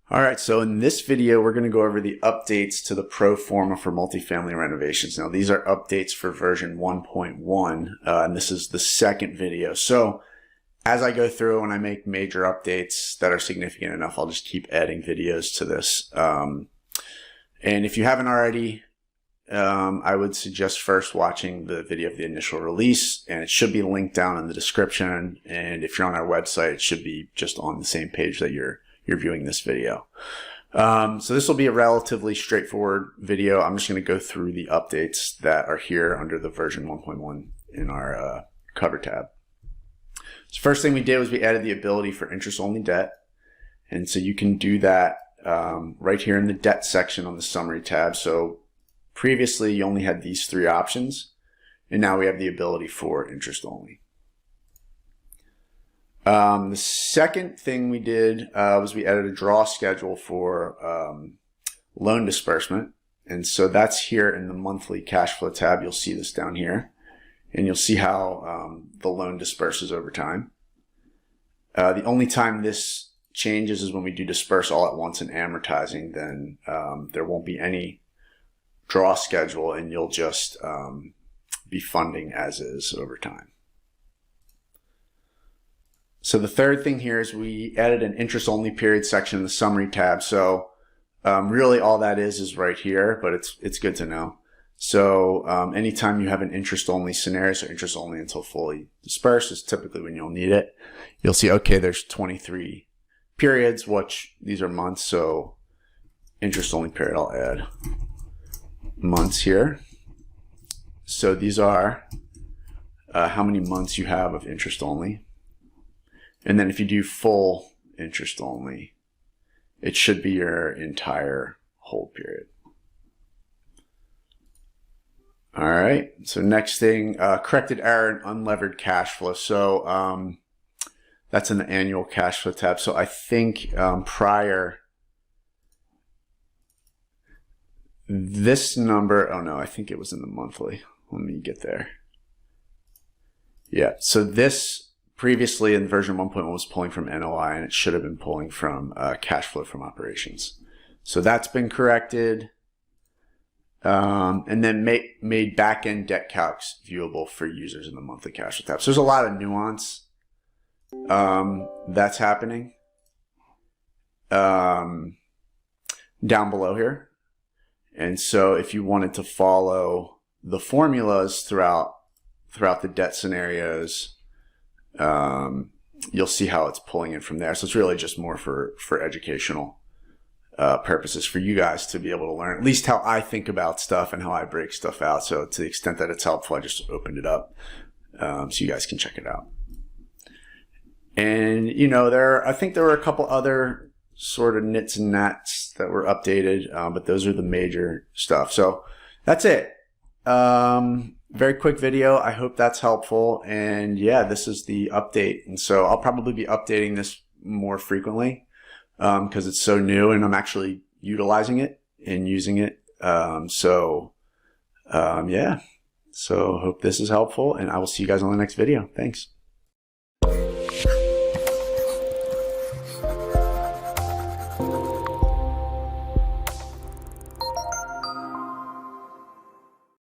All right, so in this video, we're going to go over the updates to the pro forma for multifamily renovations. Now, these are updates for version 1.1, and this is the second video. So as I go through and I make major updates that are significant enough, I'll just keep adding videos to this. And if you haven't already, I would suggest first watching the video of the initial release, and it should be linked down in the description. And if you're on our website, it should be just on the same page that you're viewing this video. So this will be a relatively straightforward video. I'm just going to go through the updates that are here under the version 1.1 in our cover tab. So first thing we did was we added the ability for interest-only debt. And so you can do that right here in the debt section on the summary tab. So previously you only had these three options, and now we have the ability for interest-only. The second thing we did was we added a draw schedule for loan disbursement. And so that's here in the monthly cash flow tab. You'll see this down here, and you'll see how the loan disperses over time. The only time this changes is when we do disperse all at once and amortizing. Then there won't be any draw schedule, and you'll just be funding as is over time. So the third thing here is we added an interest-only period section in the summary tab. So really all that is right here, but it's good to know. So anytime you have an interest-only scenario, so interest-only until fully dispersed is typically when you'll need it. You'll see, okay, there's 23 periods, which these are months. So interest-only period, I'll add months here. So these are how many months you have of interest-only. And then if you do full interest only, it should be your entire hold period. All right, so next thing, corrected error in unlevered cash flow. So that's in the annual cash flow tab. So I think prior, this number, oh no, I think it was in the monthly. Let me get there. Yeah, so this previously in version 1.1 was pulling from NOI, and it should have been pulling from cash flow from operations. So that's been corrected. And then made backend debt calcs viewable for users in the monthly cash flow tab. So there's a lot of nuance that's happening down below here. And so if you wanted to follow the formulas throughout the debt scenarios, you'll see how it's pulling in from there. So it's really just more for educational purposes for you guys to be able to learn at least how I think about stuff and how I break stuff out. So to the extent that it's helpful, I just opened it up so you guys can check it out. And you know, I think there were a couple other sort of nits and gnats that were updated, but those are the major stuff. So that's it. Very quick video. I hope that's helpful. And yeah, this is the update. And so I'll probably be updating this more frequently because it's so new and I'm actually utilizing it and using it. Yeah, so hope this is helpful, and I will see you guys on the next video. Thanks.